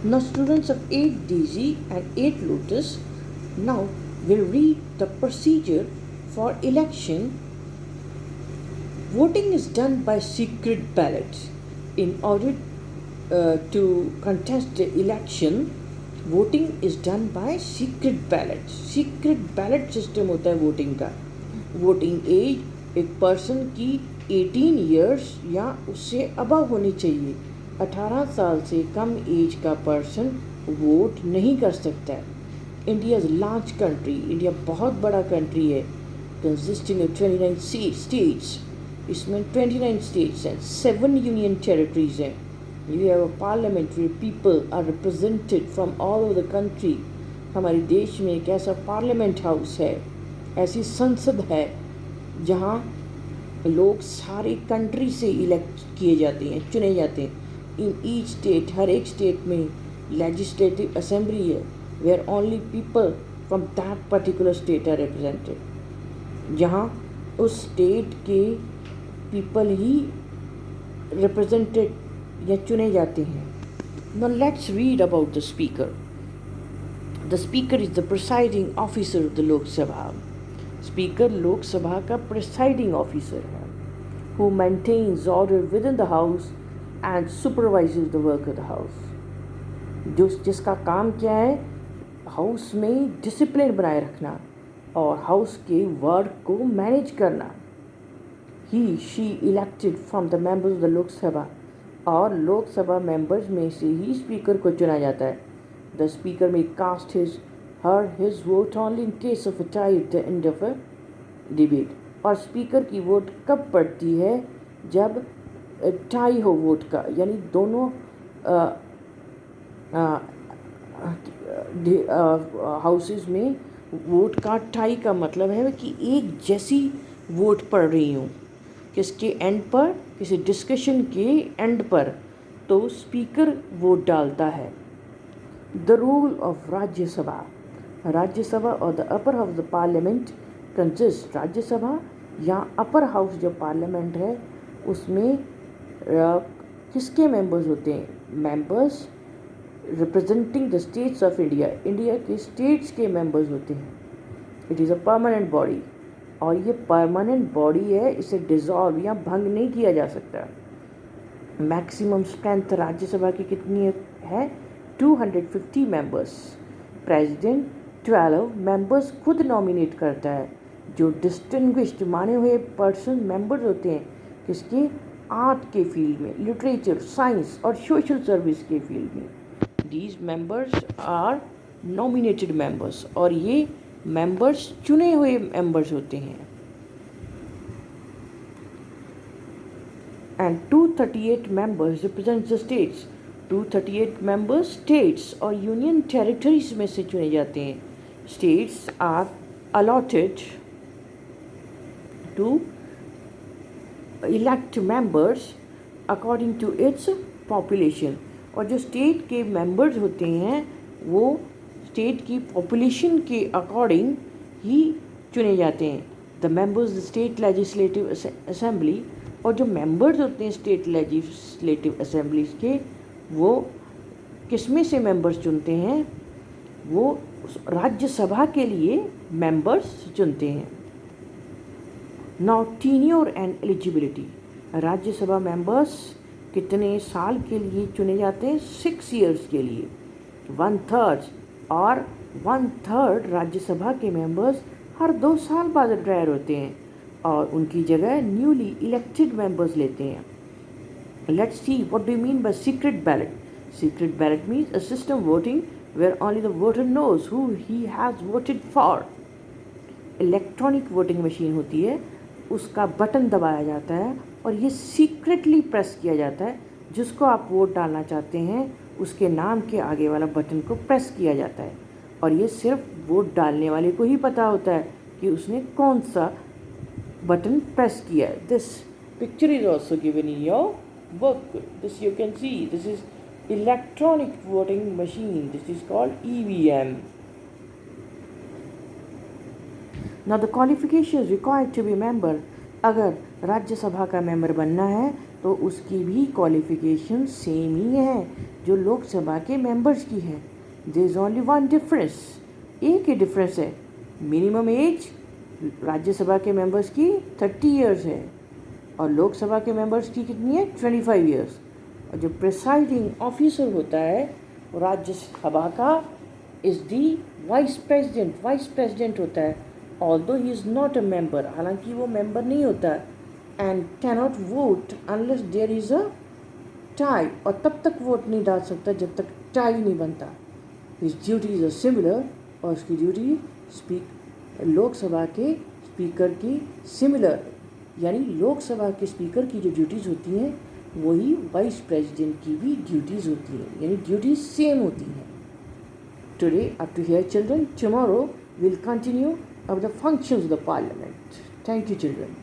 Now, students of 8DZ and 8 Lotus now will read the procedure for election. Voting is done by secret ballot. In order to contest the election, voting is done by secret ballot. Secret ballot system होता है voting का. Voting age एक person की 18 years या उससे above होनी चाहिए. 18 साल से कम एज का पर्सन वोट नहीं कर सकता है. India is large country. India बहुत बड़ा कंट्री है, कंसिस्टिंग ऑफ 29 स्टेट्स. इसमें 29 स्टेट्स हैं, 7 यूनियन टेरिटरीज हैं. You have a parliament where people are represented from all over the country. हमारे देश में एक ऐसा पार्लियामेंट हाउस है, ऐसी संसद है जहाँ लोग सारे कंट्री से इलेक्ट किए जाते हैं, चुने जाते हैं. इन ईच स्टेट, हर एक स्टेट में लेजिस्लेटिव असेंबली है where only people from that particular state are represented, जहाँ उस स्टेट के पीपल ही रिप्रेजेंटेड या चुने जाते हैं. Now let's read about the speaker. The speaker is the presiding officer of the Lok Sabha. Speaker Lok Sabha का प्रिसाइडिंग ऑफिसर है, who maintains order within the house and supervises the work of the house. जिसका काम क्या है, house में discipline बनाए रखना और हाउस के वर्क को मैनेज करना. He she elected from the members of the Lok Sabha, और लोकसभा मेंबर्स में से ही स्पीकर को चुना जाता है. द स्पीकर में cast his vote only in case of a tie at the end of a debate. और स्पीकर की वोट कब पड़ती है, जब टाई हो वोट का, यानी दोनों हाउसेस में वोट का टाई का मतलब है कि एक जैसी वोट पड़ रही हूँ किसके एंड पर, किसी डिस्कशन के एंड पर, तो स्पीकर वोट डालता है. The rule of Rajya Sabha. Rajya Sabha और the upper house the parliament consist. Rajya Sabha या अपर हाउस जो पार्लियामेंट है उसमें किसके मेंबर्स होते हैं? Members representing the states of India. India के स्टेट्स के मेंबर्स होते हैं. It is a permanent body, और ये परमानेंट बॉडी है, इसे डिसॉल्व या भंग नहीं किया जा सकता. मैक्सिमम स्ट्रेंथ राज्यसभा की कितनी है? 250 मेंबर्स. प्रेसिडेंट 12 मेंबर्स खुद नॉमिनेट करता है, जो डिस्टिंग्विश्ड माने हुए पर्सन मेंबर्स होते हैं किसके? आर्ट के फील्ड में, लिटरेचर, साइंस और सोशल सर्विस के फील्ड में. These members are nominated members, और ये मेंबर्स चुने हुए मेंबर्स होते हैं. And 238 members represent the states. 238 members states और यूनियन टेरिटरीज में से चुने जाते हैं. States are allotted to elect members according to its population. और जो स्टेट के मेंबर्स होते हैं वो स्टेट की पॉपुलेशन के अकॉर्डिंग ही चुने जाते हैं. The members state legislative assembly. और जो मेंबर्स होते हैं स्टेट लेजिस्लेटिव असेंबलीज के, वो किसमें से मेंबर्स चुनते हैं? वो राज्यसभा के लिए मेंबर्स चुनते हैं. Now tenure and eligibility. Rajya Sabha members कितने साल के लिए चुने जाते हैं? 6 years के लिए. 1/3 और 1/3 राज्यसभा के मेंबर्स हर 2 साल बाद रिटायर होते हैं और उनकी जगह न्यूली इलेक्टेड मेंबर्स लेते हैं. Let's see what do you mean by secret ballot. Secret ballot means a system voting where only the voter knows who he has voted for. Electronic voting machine होती है, उसका button दबाया जाता है और ये सीक्रेटली प्रेस किया जाता है. जिसको आप वोट डालना चाहते हैं उसके नाम के आगे वाला बटन को प्रेस किया जाता है, और ये सिर्फ वोट डालने वाले को ही पता होता है कि उसने कौन सा बटन प्रेस किया है. This picture is also given in your book. This you can see, this is electronic voting machine. This is called EVM. Now the qualifications required to be member. अगर राज्यसभा का मेंबर बनना है तो उसकी भी qualification same ही है जो लोकसभा के मेंबर्स की है। There is only one difference, एक ही डिफरेंस है, मिनिमम एज राज्यसभा के मेंबर्स की 30 इयर्स है और लोकसभा के मेंबर्स की कितनी है 25 इयर्स। और जो प्रिसाइडिंग ऑफिसर होता है राज्यसभा का इज़ दी वाइस प्रेसिडेंट होता है, although he is not a member, हालांकि वो मेंबर नहीं होता है, and cannot vote unless there is a tie, और तब तक वोट नहीं डाल सकता जब तक टाई नहीं बनता। हिज ड्यूटीज आर सिमिलर, और उसकी ड्यूटी लोकसभा के स्पीकर की सिमिलर, यानी लोकसभा के स्पीकर की जो ड्यूटीज़ होती हैं वही वाइस प्रेसिडेंट की भी ड्यूटीज़ होती हैं, यानी ड्यूटीज सेम होती हैं। Today up to here children, tomorrow we'll continue of the functions of the parliament. Thank you children.